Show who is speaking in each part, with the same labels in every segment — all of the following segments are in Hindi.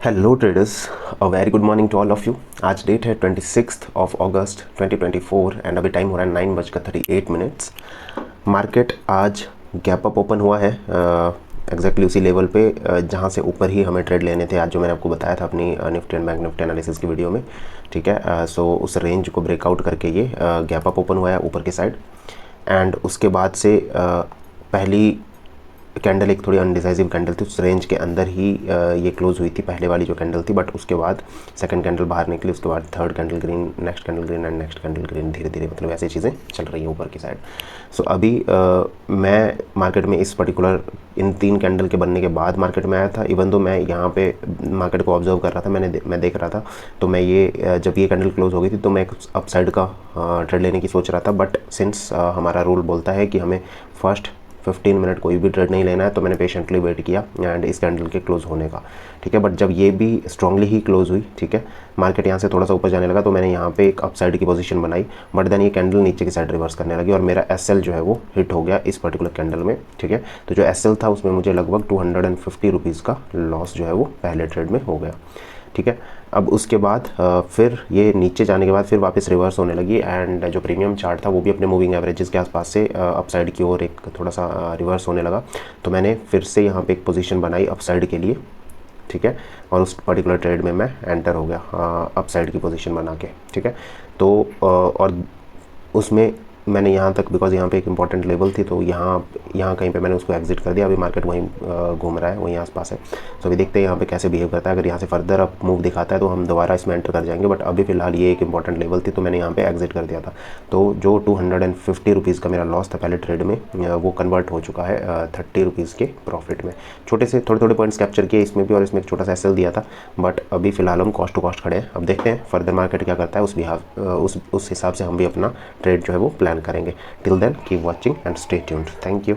Speaker 1: Hello traders, a very good morning to all of you. आज डेट है 26 अगस्त 2024 एंड अभी टाइम हो रहा है 9:38। मार्केट आज गैप अप ओपन हुआ है एग्जैक्टली उसी लेवल पे जहाँ से ऊपर ही हमें ट्रेड लेने थे आज, जो मैंने आपको बताया था अपनी Nifty and bank Nifty analysis की वीडियो में। ठीक है, सो उस रेंज को ब्रेकआउट करके ये गैप अप ओपन हुआ है ऊपर की साइड। एंड उसके बाद से पहली कैंडल एक थोड़ी अनडिसाइसिव कैंडल थी, उस रेंज के अंदर ही ये क्लोज हुई थी पहले वाली जो कैंडल थी। बट उसके बाद सेकंड कैंडल बाहर निकली, उसके बाद third candle green, next candle green and next candle green, धीरे धीरे मतलब ऐसी चीज़ें चल रही हैं ऊपर की साइड। सो अभी मैं मार्केट में इस पर्टिकुलर इन 3 कैंडल के बनने के बाद मार्केट में आया था। इवन दो मैं यहाँ पे मार्केट को ऑब्जर्व कर रहा था, मैं देख रहा था, तो मैं ये जब ये कैंडल क्लोज हो गई थी तो मैं एक अप साइड का ट्रेड लेने की सोच रहा था। बट सिंस हमारा रूल बोलता है कि हमें फर्स्ट 15 मिनट कोई भी ट्रेड नहीं लेना है, तो मैंने पेशेंटली वेट किया एंड इस कैंडल के क्लोज होने का। ठीक है, बट जब ये भी स्ट्रांगली ही क्लोज हुई, ठीक है, मार्केट यहाँ से थोड़ा सा ऊपर जाने लगा, तो मैंने यहाँ पे एक अप साइड की पोजीशन बनाई। बट देन ये कैंडल नीचे की साइड रिवर्स करने लगी और मेरा एसएल जो है वो हिट हो गया इस पर्टिकुलर कैंडल में। ठीक है, तो जो एसएल था उसमें मुझे लगभग 250 रुपीज़ का लॉस जो है वो पहले ट्रेड में हो गया। ठीक है, अब उसके बाद फिर ये नीचे जाने के बाद फिर वापस रिवर्स होने लगी एंड जो प्रीमियम चार्ट था वो भी अपने मूविंग एवरेजेस के आसपास से अपसाइड की ओर एक थोड़ा सा रिवर्स होने लगा। तो मैंने फिर से यहाँ पे एक पोजीशन बनाई अपसाइड के लिए। ठीक है, और उस पर्टिकुलर ट्रेड में मैं एंटर हो गया अपसाइड की पोजीशन बना के। ठीक है, तो और उसमें मैंने यहाँ तक, बिकॉज यहाँ पे एक इंपॉर्टेंट लेवल थी, तो यहाँ कहीं पे मैंने उसको एग्जिट कर दिया। अभी मार्केट वहीं घूम रहा है, वहीं आसपास है। तो अभी देखते हैं यहाँ पे कैसे बिहेव करता है। अगर यहाँ से फर्दर अप मूव दिखाता है तो हम दोबारा इसमें एंटर कर जाएंगे, बट अभी फिलहाल ये एक इंपॉर्टेंट लेवल थी तो मैंने यहाँ पे एग्जिट कर दिया था। तो जो 250 रुपीज़ का मेरा लॉस था पहले ट्रेड में, वो कन्वर्ट हो चुका है 30 रुपीज़ के प्रॉफिट में। छोटे से थोड़े पॉइंट्स कैप्चर किए इसमें भी, और इसमें एक छोटा सा एसएल दिया था। बट अभी फिलहाल हम कॉस्ट टू कॉस्ट खड़े हैं। अब देखते हैं फर्दर मार्केट क्या करता है, उस हिसाब से हम भी अपना ट्रेड जो है वो प्लान करेंगे। Till then, keep watching and stay tuned. Thank you.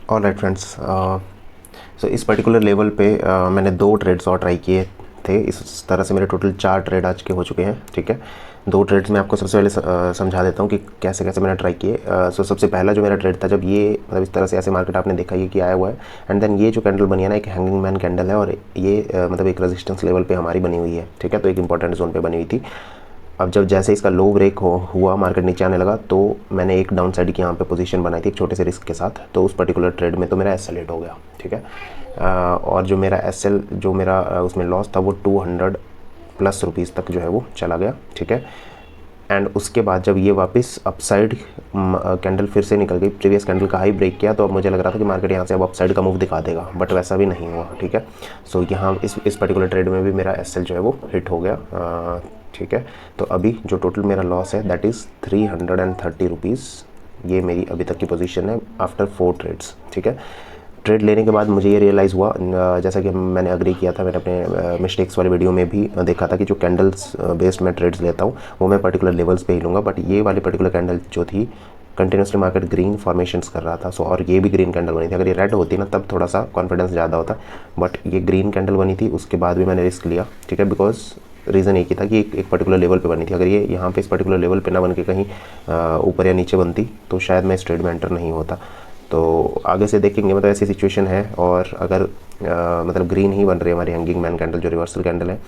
Speaker 1: All right friends, so इस पर्टिकुलर लेवल पे मैंने 2 ट्रेड्स और ट्राई किए थे। इस तरह से मेरे टोटल 4 ट्रेड आज के हो चुके हैं। ठीक है, 2 ट्रेड्स मैं आपको सबसे पहले समझा देता हूँ कि कैसे कैसे मैंने ट्राई किए। सो सबसे पहला जो मेरा ट्रेड था, जब ये मतलब इस तरह से ऐसे मार्केट आपने देखा ये कि आया हुआ है एंड देन ये जो कैंडल बनी है ना, एक हैंगिंग मैन कैंडल है और ये मतलब एक रेजिस्टेंस लेवल पे हमारी बनी हुई है। ठीक है, तो एक इंपॉर्टेंट जोन पे बनी हुई थी। अब जब जैसे इसका लो ब्रेक हुआ, मार्केट नीचे आने लगा, तो मैंने एक डाउन साइड की यहाँ पे पोजीशन बनाई थी एक छोटे से रिस्क के साथ। तो उस पर्टिकुलर ट्रेड में तो मेरा एसएल हिट हो गया। ठीक है, और जो मेरा एसएल जो मेरा उसमें लॉस था वो 200+ रुपीज़ तक जो है वो चला गया। ठीक है, एंड उसके बाद जब ये वापस अपसाइड कैंडल फिर से निकल गई, प्रीवियस कैंडल का हाई ब्रेक किया, तो अब मुझे लग रहा था कि मार्केट यहाँ से अब अपसाइड का मूव दिखा देगा, बट वैसा भी नहीं हुआ। ठीक है, सो यहाँ इस पर्टिकुलर ट्रेड में भी मेरा एसएल जो है वो हिट हो गया। ठीक है, तो अभी जो टोटल मेरा लॉस है दैट इज़ 330 रुपीज़। ये मेरी अभी तक की पोजीशन है आफ्टर 4 ट्रेड्स। ठीक है, ट्रेड लेने के बाद मुझे ये रियलाइज़ हुआ, जैसा कि मैंने अग्री किया था, मैंने अपने मिस्टेक्स वाले वीडियो में भी देखा था कि जो कैंडल्स बेस्ड मैं ट्रेड्स लेता हूँ वो मैं पर्टिकुलर लेवल्स पे ही लूँगा। बट ये वाली पर्टिकुलर कैंडल जो थी, कंटिन्यूसली मार्केट ग्रीन फॉर्मेशंस कर रहा था। सो और ये भी ग्रीन कैंडल बनी थी। अगर ये रेड होती ना तब थोड़ा सा कॉन्फिडेंस ज़्यादा होता, बट ये ग्रीन कैंडल बनी थी, उसके बाद भी मैंने रिस्क लिया। ठीक है, बिकॉज रीज़न एक ही था कि एक पर्टिकुलर लेवल पे बनी थी। अगर ये यहाँ पे इस पर्टिकुलर लेवल पे ना बन के कहीं ऊपर या नीचे बनती तो शायद मैं इस ट्रेड में एंटर नहीं होता। तो आगे से देखेंगे, मतलब ऐसी सिचुएशन है। और अगर मतलब ग्रीन ही बन रही है हमारी हैंगिंग मैन कैंडल जो रिवर्सल कैंडल है,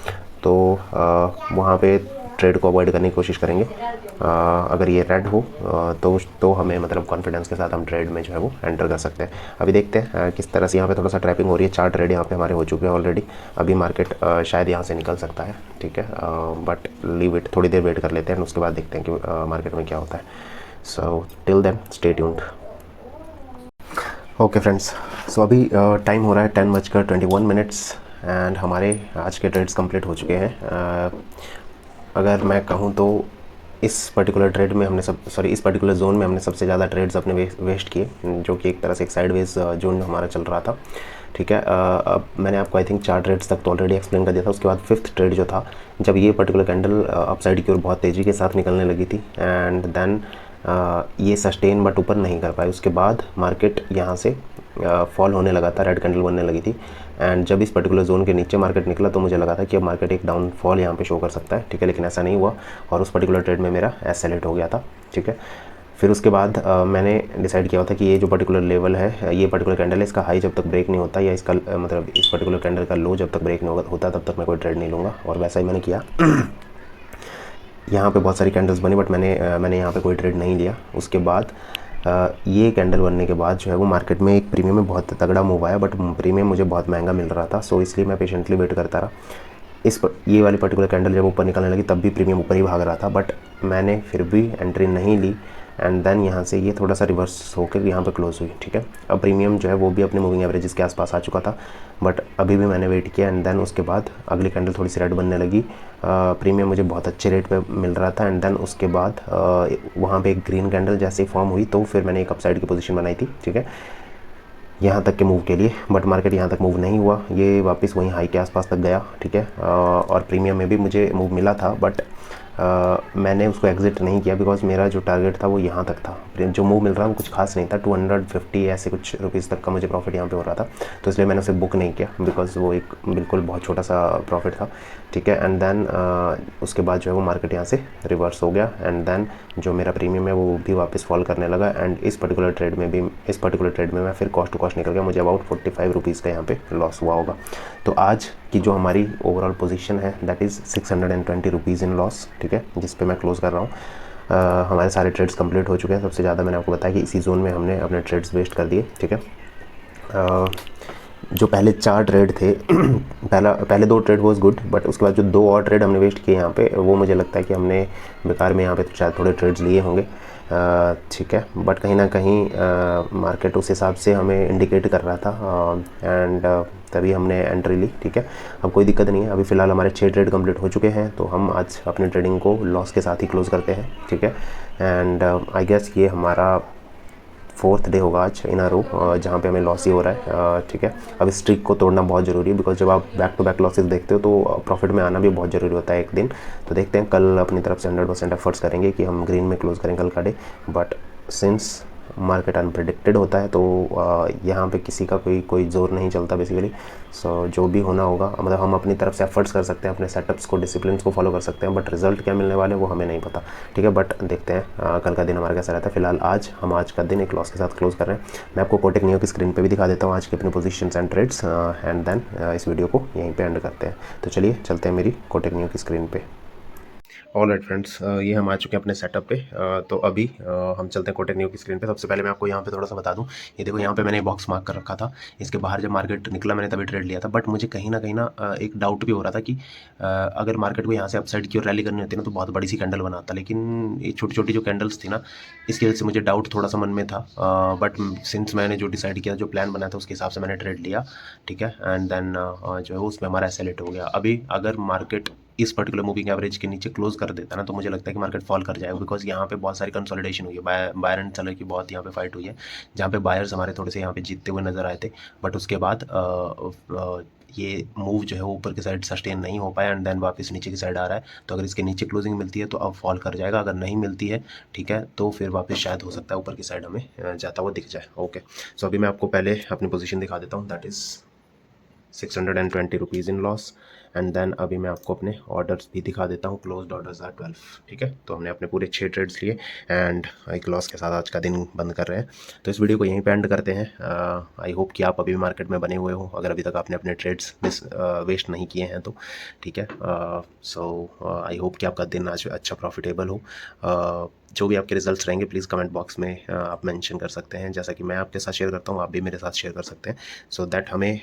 Speaker 1: तो वहाँ पे ट्रेड को अवॉइड करने की कोशिश करेंगे। अगर ये रेड हो तो हमें मतलब कॉन्फिडेंस के साथ हम ट्रेड में जो है वो एंटर कर सकते हैं। अभी देखते हैं किस तरह से यहाँ पे थोड़ा सा ट्रैपिंग हो रही है। 4 ट्रेड यहाँ पे हमारे हो चुके हैं ऑलरेडी। अभी मार्केट शायद यहाँ से निकल सकता है। ठीक है, बट लीव इट, थोड़ी देर वेट कर लेते हैं, उसके बाद देखते हैं कि मार्केट में क्या होता है। So till then stay tuned. Okay friends, so अभी टाइम हो रहा है 10:21 एंड हमारे आज के ट्रेड्स कंप्लीट हो चुके हैं। अगर मैं कहूँ तो इस पर्टिकुलर ट्रेड में हमने इस पर्टिकुलर जोन में हमने सबसे ज़्यादा ट्रेड्स अपने वेस्ट किए, जो कि एक तरह से एक साइडवेज जोन हमारा चल रहा था। ठीक है, अब मैंने आपको आई थिंक 4 ट्रेड्स तक तो ऑलरेडी एक्सप्लेन कर दिया था। उसके बाद 5th ट्रेड जो था, जब ये पर्टिकुलर कैंडल अपसाइड की ओर बहुत तेज़ी के साथ निकलने लगी थी एंड देन ये सस्टेन बट ऊपर नहीं कर पाए। उसके बाद मार्केट यहाँ से फॉल होने लगा था, रेड कैंडल बनने लगी थी एंड जब इस पर्टिकुलर जोन के नीचे मार्केट निकला तो मुझे लगा था कि अब मार्केट एक डाउनफॉल यहाँ पे शो कर सकता है। ठीक है, लेकिन ऐसा नहीं हुआ और उस पर्टिकुलर ट्रेड में मेरा एसएल हिट हो गया था। ठीक है, फिर उसके बाद मैंने डिसाइड किया था कि ये जो पर्टिकुलर लेवल है, ये पर्टिकुलर कैंडल है, इसका हाई जब तक ब्रेक नहीं होता या इसका मतलब इस पर्टिकुलर कैंडल का लो जब तक ब्रेक नहीं होता तब तक मैं कोई ट्रेड नहीं लूँगा। और वैसा ही मैंने किया। यहाँ पे बहुत सारी कैंडल्स बनी बट मैंने यहाँ पे कोई ट्रेड नहीं लिया। उसके बाद ये कैंडल बनने के बाद जो है वो मार्केट में एक प्रीमियम में बहुत तगड़ा मूव आया, बट प्रीमियम मुझे बहुत महंगा मिल रहा था, सो इसलिए मैं पेशेंटली वेट करता रहा। ये वाली पर्टिकुलर कैंडल जब ऊपर निकलने लगी तब भी प्रीमियम ऊपर ही भाग रहा था, बट मैंने फिर भी एंट्री नहीं ली। एंड देन यहाँ से ये थोड़ा सा रिवर्स होकर यहाँ पे क्लोज हुई, ठीक है। अब प्रीमियम जो है वो भी अपने मूविंग एवरेजेस के आसपास आ चुका था, बट अभी भी मैंने वेट किया। एंड देन उसके बाद अगली कैंडल थोड़ी सी रेड बनने लगी। प्रीमियम मुझे बहुत अच्छे रेट पे मिल रहा था। एंड देन उसके बाद वहाँ पे एक ग्रीन कैंडल जैसे ही फॉर्म हुई तो फिर मैंने एक अपसाइड की पोजीशन बनाई थी, ठीक है, यहाँ तक के मूव के लिए। बट मार्केट यहाँ तक मूव नहीं हुआ, ये वापस वहीं हाई के आसपास तक गया, ठीक है। और प्रीमियम में भी मुझे मूव मिला था, बट मैंने उसको एग्जिट नहीं किया बिकॉज मेरा जो टारगेट था वो यहाँ तक था। जो मूव मिल रहा वो कुछ खास नहीं था, 250 ऐसे कुछ रुपीज़ तक का मुझे प्रॉफिट यहाँ पे हो रहा था, तो इसलिए मैंने उसे बुक नहीं किया बिकॉज वो एक बिल्कुल बहुत छोटा सा प्रॉफिट था, ठीक है। एंड देन उसके बाद जो है वो मार्केट यहाँ से रिवर्स हो गया। एंड देन जो मेरा प्रीमियम है वो भी वापस फॉल करने लगा। एंड इस पर्टिकुलर ट्रेड में मैं फिर कॉस्ट टू कॉस्ट निकल गया, मुझे अबाउट 45 रुपीज़ का यहाँ पे लॉस हुआ होगा। तो आज की जो हमारी ओवरऑल पोजीशन है that is 620 rupees in loss, ठीक है, जिस पे मैं क्लोज़ कर रहा हूँ। हमारे सारे ट्रेड्स कंप्लीट हो चुके हैं। सबसे ज़्यादा मैंने आपको बताया कि इसी जोन में हमने अपने ट्रेड्स वेस्ट कर दिए, ठीक है। जो पहले 4 ट्रेड थे पहले 2 ट्रेड वॉज गुड, बट उसके बाद जो 2 और ट्रेड हमने वेस्ट किए यहाँ पे, वो मुझे लगता है कि हमने बेकार में यहाँ पे शायद थोड़े ट्रेड्स लिए होंगे, ठीक है। बट कहीं ना कहीं मार्केट उस हिसाब से हमें इंडिकेट कर रहा था एंड तभी हमने एंट्री ली, ठीक है। अब कोई दिक्कत नहीं है, अभी फ़िलहाल हमारे 6 ट्रेड कंप्लीट हो चुके हैं, तो हम आज अपने ट्रेडिंग को लॉस के साथ ही क्लोज़ करते हैं, ठीक है। एंड आई गेस ये हमारा 4th डे होगा आज इन अ रो जहाँ पे हमें लॉस ही हो रहा है, ठीक है। अब इस ट्रिक को तोड़ना बहुत ज़रूरी है बिकॉज जब आप बैक टू बैक लॉसेस देखते हो तो प्रॉफिट में आना भी बहुत ज़रूरी होता है एक दिन। तो देखते हैं, कल अपनी तरफ से 100% एफर्ट्स करेंगे कि हम ग्रीन में क्लोज करें कल का डे। बट सिंस मार्केट अनप्रेडिक्टेड होता है तो यहाँ पे किसी का कोई ज़ोर नहीं चलता बेसिकली। सो जो भी होना होगा, मतलब हम अपनी तरफ से एफर्ट्स कर सकते हैं, अपने सेटअप्स को, डिसिप्लिन को फॉलो कर सकते हैं, बट रिजल्ट क्या मिलने वाले वो हमें नहीं पता, ठीक है। बट देखते हैं कल का दिन हमारा कैसा रहता है। फिलहाल आज का दिन एक लॉस के साथ क्लोज कर रहे हैं। मैं आपको कोटेक नियो की स्क्रीन पे भी दिखा देता हूँ आज के अपने positions and trades, and then इस वीडियो को यहीं पे एंड करते हैं। तो चलिए चलते हैं मेरी कोटेक नियो की स्क्रीन पे। ऑल राइट फ्रेंड्स, ये हम आ चुके हैं अपने सेटअप पे। तो अभी हम चलते हैं कोटेक नियो की स्क्रीन पे। सबसे पहले मैं आपको यहाँ पे थोड़ा सा बता दूँ, ये देखो यहाँ पे मैंने बॉक्स मार्क कर रखा था, इसके बाहर जब मार्केट निकला मैंने तभी ट्रेड लिया था। बट मुझे कहीं ना एक डाउट भी हो रहा था कि अगर मार्केट को यहाँ से अपसाइड की और रैली करनी होती ना तो बहुत बड़ी सी कैंडल बनाता, लेकिन ये छोटी छोटी जो कैंडल्स थी ना, इसकी वजह से मुझे डाउट थोड़ा सा मन में था। बट सिंस मैंने जो डिसाइड किया, जो प्लान बनाया था उसके हिसाब से मैंने ट्रेड लिया, ठीक है। एंड देन जो है उसमें हमारा एसेलेट हो गया। अभी अगर मार्केट इस पर्टिकुलर मूविंग एवरेज के नीचे क्लोज कर देता ना तो मुझे लगता है कि मार्केट फॉल कर जाएगा बिकॉज यहाँ पे बहुत सारी कंसोलिडेशन हुई है, बायर एंड सेलर की बहुत यहाँ पे फाइट हुई है, जहाँ पे बायर्स हमारे थोड़े से यहाँ पे जीतते हुए नजर आए थे। बट उसके बाद ये मूव जो है ऊपर की साइड सस्टेन नहीं हो पाया एंड देन वापस नीचे की साइड आ रहा है। तो अगर इसके नीचे क्लोजिंग मिलती है तो अब फॉल कर जाएगा, अगर नहीं मिलती है, ठीक है, तो फिर वापस शायद हो सकता है ऊपर की साइड हमें जाता हुआ दिख जाए। ओके, सो अभी मैं आपको पहले अपनी पोजीशन दिखा देता हूँ, that is 620 rupees in loss. And then अभी मैं आपको अपने ऑर्डर्स भी दिखा देता हूँ, क्लोज्ड ऑर्डर्स आर 12, ठीक है। तो हमने अपने पूरे 6 ट्रेड्स लिए एंड एक लॉस के साथ आज का दिन बंद कर रहे हैं। तो इस वीडियो को यहीं पे एंड करते हैं। आई होप कि आप अभी भी मार्केट में बने हुए हो, अगर अभी तक आपने अपने ट्रेड्स वेस्ट नहीं किए हैं तो, ठीक है। सो आई होप कि आपका दिन आज अच्छा प्रॉफिटेबल हो। जो भी आपके रिजल्ट्स रहेंगे प्लीज़ कमेंट बॉक्स में आप मेंशन कर सकते हैं, जैसा कि मैं आपके साथ शेयर करता हूँ आप भी मेरे साथ शेयर कर सकते हैं, सो दैट हमें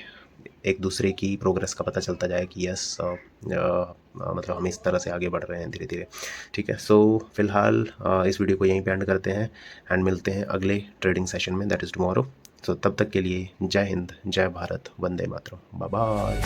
Speaker 1: एक दूसरे की प्रोग्रेस का पता चलता जाए कि यस मतलब हम इस तरह से आगे बढ़ रहे हैं धीरे धीरे, ठीक है। सो फिलहाल इस वीडियो को यहीं पे एंड करते हैं एंड मिलते हैं अगले ट्रेडिंग सेशन में, दैट इज़ टुमारो। सो तब तक के लिए जय हिंद, जय भारत, वंदे मातरम, बाय बाय।